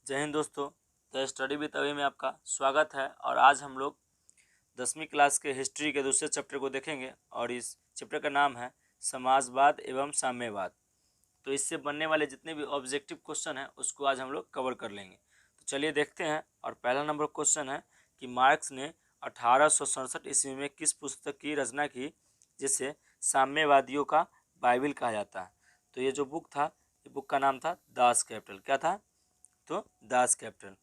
जय हिंद दोस्तों। The study with अभी में आपका स्वागत है। और आज हम लोग 10वीं क्लास के हिस्ट्री के दूसरे चैप्टर को देखेंगे और इस चैप्टर का नाम है समाजवाद एवं साम्यवाद। तो इससे बनने वाले जितने भी ऑब्जेक्टिव क्वेश्चन हैं उसको आज हम लोग कवर कर लेंगे। तो चलिए देखते हैं। और पहला नंबर क्वेश्चन है कि मार्क्स ने 1867 ईस्वी में किस पुस्तक की रचना की जिसे साम्यवादियों का बाइबिल कहा जाता है। तो ये जो बुक था, ये बुक का नाम था दास कैपिटल। क्या था? तो Das Kapital.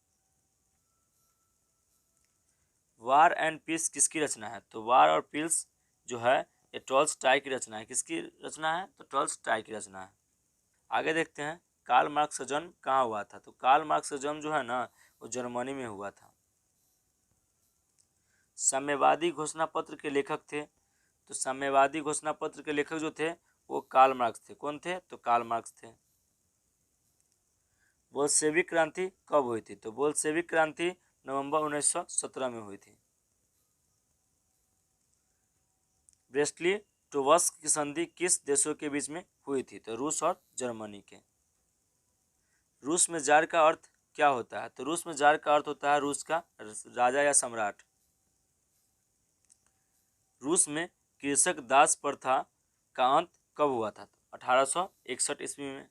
War and Peace किसकी रचना है? तो वार और पीस जो है ये टॉल्स्टॉय की रचना है। किसकी रचना है? तो टॉल्स्टॉय की रचना है। आगे देखते हैं कार्ल मार्क्स का जन्म कहाँ हुआ था। तो कार्ल मार्क्स का जन्म जो है ना, वो जर्मनी में हुआ था। साम्यवादी घोषणा पत्र के लेखक थे। तो साम्यवादी घोषणा पत्र के लेखक जो थे वो कार्ल मार्क्स थे। कौन थे? तो कार्ल मार्क्स थे। बोल्शेविक क्रांति कब हुई थी? तो बोल्शेविक क्रांति नवंबर 1917 में हुई थी। ब्रेस्टली टोवस्क की संधि किस देशों के बीच में हुई थी? तो रूस और जर्मनी के। रूस में जार का अर्थ क्या होता है? तो रूस में जार का अर्थ होता है रूस का राजा या सम्राट। रूस में कृषक दास प्रथा का अंत कब हुआ था? 1861 ईस्वी में।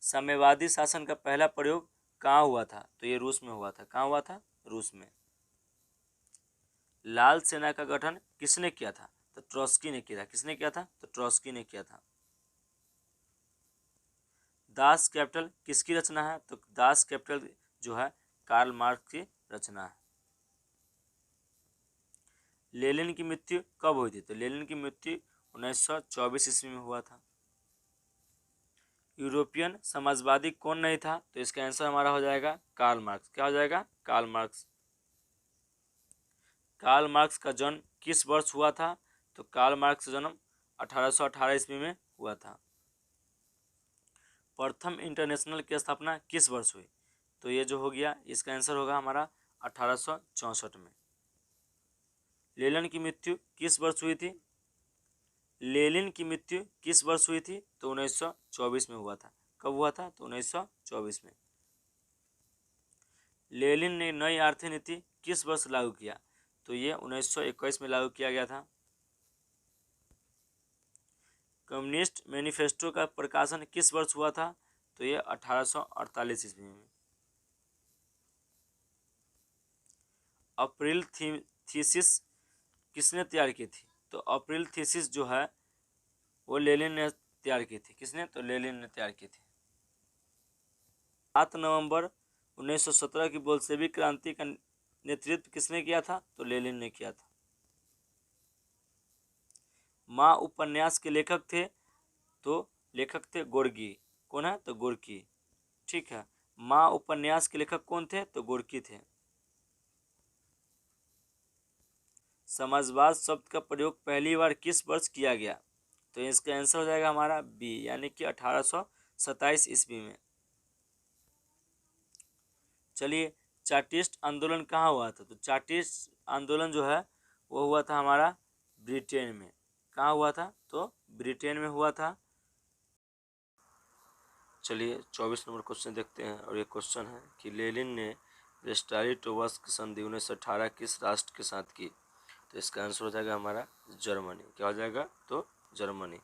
साम्यवादी शासन का पहला प्रयोग कहाँ हुआ था? तो ये रूस में हुआ था। कहाँ हुआ था? रूस में। लाल सेना का गठन किसने किया था? तो ट्रॉस्की ने किया था। किसने किया था? तो ट्रॉस्की ने किया था। दास कैपिटल किसकी रचना है? तो दास कैपिटल जो है कार्ल मार्क्स की रचना है। लेनिन की मृत्यु कब हुई थी? तो लेनिन की मृत्यु 1924 ईस्वी में हुआ था। यूरोपियन समाजवादी कौन नहीं था? तो इसका आंसर हमारा हो जाएगा कार्ल मार्क्स। क्या हो जाएगा? Karl Marx. कार्ल मार्क्स का जन्म किस वर्ष हुआ था? तो कार्ल मार्क्स का जन्म 1818 ईस्वी में हुआ था। प्रथम इंटरनेशनल की स्थापना किस वर्ष हुई? तो ये जो हो गया इसका आंसर होगा हमारा 1864 में। लेनिन की मृत्यु किस वर्ष हुई थी? लेनिन की मृत्यु किस वर्ष हुई थी? तो 1924 में हुआ था। कब हुआ था? तो 1924 में। लेनिन ने नई आर्थिक नीति किस वर्ष लागू किया? तो ये 1921 में लागू किया गया था। कम्युनिस्ट मैनिफेस्टो का प्रकाशन किस वर्ष हुआ था? तो ये 1848 ईस्वी में। अप्रैल थीसिस किसने तैयार की थी? तो अप्रैल थीसिस जो है वो लेनिन ने तैयार की थी। किसने? तो लेनिन ने तैयार की थी। 7 नवंबर 1917 की बोल्शेविक क्रांति का नेतृत्व किसने किया था? तो लेनिन ने किया था। माँ उपन्यास के लेखक थे। तो लेखक थे गोर्की। कौन है? तो गोर्की। ठीक है। माँ उपन्यास के लेखक कौन थे? तो गोर्की थे। समाजवाद शब्द का प्रयोग पहली बार किस वर्ष किया गया? तो इसका आंसर हो जाएगा हमारा बी, यानी कि 1827 ईस्वी में। चलिए, चार्टिस्ट आंदोलन कहाँ हुआ था? तो चार्टिस्ट आंदोलन जो है वो हुआ था हमारा ब्रिटेन में। कहाँ हुआ था? तो ब्रिटेन में हुआ था। चलिए 24 नंबर क्वेश्चन देखते हैं। और ये क्वेश्चन है कि लेनिन ने ब्रेस्ट-लिटोव्स्क संधि 1918 किस राष्ट्र के साथ की? तो इसका आंसर हो जाएगा हमारा जर्मनी। क्या हो जाएगा? तो जर्मनी।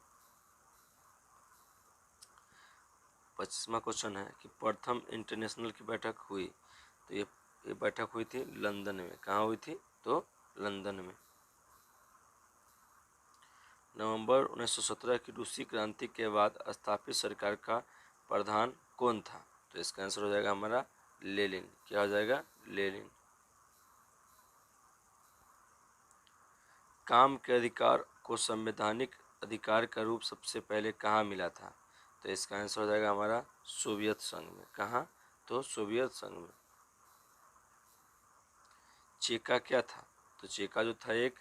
25वां क्वेश्चन है कि प्रथम इंटरनेशनल की बैठक हुई। तो ये बैठक हुई थी लंदन में। कहाँ हुई थी? तो लंदन में। नवंबर 1917 की रूसी क्रांति के बाद स्थापित सरकार का प्रधान कौन था? तो इसका आंसर हो जाएगा हमारा लेनिन। क्या हो जाएगा? लेनिन। काम के अधिकार को संवैधानिक अधिकार का रूप सबसे पहले कहाँ मिला था? तो इसका आंसर हो जाएगा हमारा सोवियत संघ में। कहाँ? तो सोवियत संघ में। चेका क्या था? तो चेका जो था एक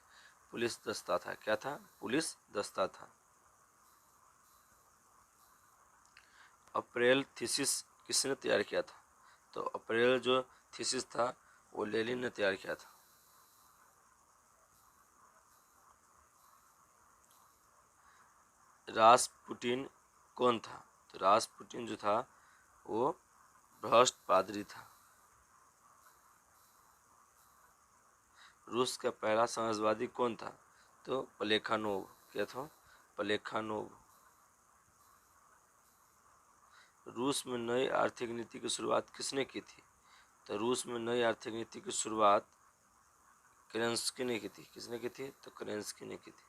पुलिस दस्ता था। क्या था? पुलिस दस्ता था। अप्रैल थीसिस किसने तैयार किया था? तो अप्रैल जो थीसिस था वो लेनिन ने तैयार किया था। रासपुटिन कौन था? तो रासपुटिन जो था वो भ्रष्ट पादरी था। रूस का पहला समाजवादी कौन था? तो प्लेखानोव। क्या था? प्लेखानोव। रूस में नई आर्थिक नीति की शुरुआत किसने की थी? तो रूस में नई आर्थिक नीति की शुरुआत केरेंस्की ने की थी। किसने की थी? तो केरेंस्की ने की थी।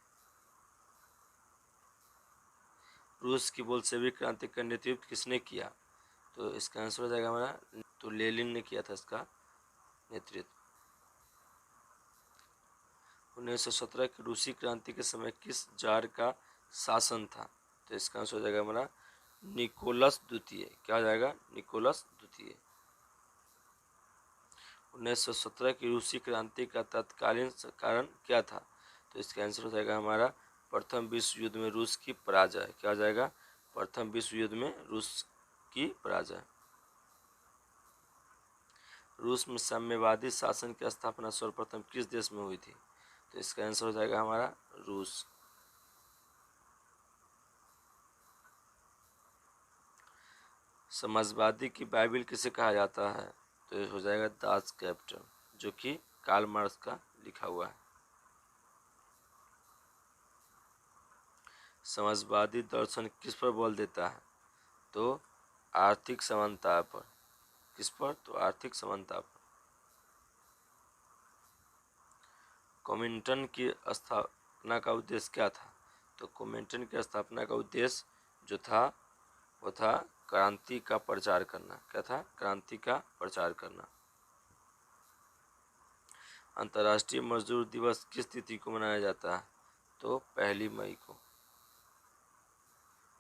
रूस की बोल्शेविक क्रांति का नेतृत्व किसने किया? तो इसका आंसर हो जाएगा हमारा, तो लेनिन ने किया था इसका नेतृत्व। 1917 की रूसी क्रांति के समय किस जार का शासन था? तो इसका आंसर हो जाएगा हमारा निकोलस द्वितीय। क्या हो जाएगा? निकोलस द्वितीय। 1917 की रूसी क्रांति का तत्कालीन कारण क्या था? तो इसका आंसर हो जाएगा हमारा प्रथम विश्व युद्ध में रूस की पराजय। क्या हो जाएगा? प्रथम विश्व युद्ध में रूस की पराजय। रूस में साम्यवादी शासन की स्थापना सर्वप्रथम किस देश में हुई थी? तो इसका आंसर हो जाएगा हमारा रूस। समाजवादी की बाइबिल किसे कहा जाता है? तो ये हो जाएगा दास कैपिटल, जो कि कार्ल मार्क्स का लिखा हुआ है। समाजवादी दर्शन किस पर बल देता है? तो आर्थिक समानता पर। किस पर? तो आर्थिक समानता पर। कॉमिंटन की स्थापना का उद्देश्य क्या था? तो कॉमिंटन की स्थापना का उद्देश्य जो था वो था क्रांति का प्रचार करना। क्या था? क्रांति का प्रचार करना। अंतर्राष्ट्रीय मजदूर दिवस किस तिथि को मनाया जाता है? तो 1 मई को।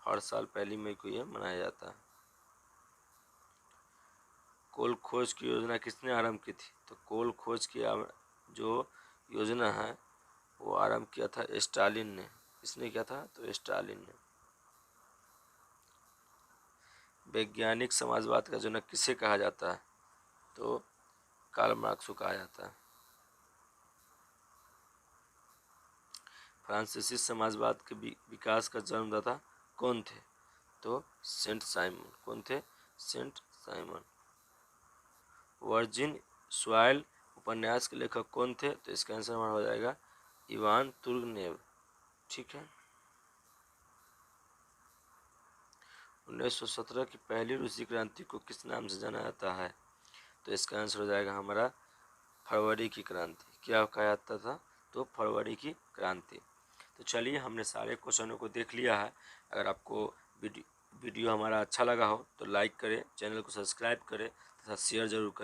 हर साल 1 मई को यह मनाया जाता है। कोल खोज की योजना किसने आरंभ की थी? तो कोल खोज की जो योजना है वो आरंभ किया था स्टालिन ने। किसने किया था? तो स्टालिन ने। वैज्ञानिक समाजवाद का जनक किसे कहा जाता है? तो कार्ल मार्क्स को कहा जाता है। फ्रांसीसी समाजवाद के विकास का जन्मदाता कौन थे? तो सेंट साइमन। कौन थे? Saint Simon. वर्जिन सॉइल उपन्यास के लेखक कौन थे? तो इसका आंसर हमारा हो जाएगा इवान तुर्गनेव। ठीक है। 1917 की पहली रूसी क्रांति को किस नाम से जाना जाता है? तो इसका आंसर हो जाएगा हमारा फरवरी की क्रांति। क्या कहा जाता था? तो फरवरी की क्रांति। तो चलिए, हमने सारे क्वेश्चनों को देख लिया है। अगर आपको वीडियो हमारा अच्छा लगा हो तो लाइक करें, चैनल को सब्सक्राइब करें तथा शेयर जरूर करें।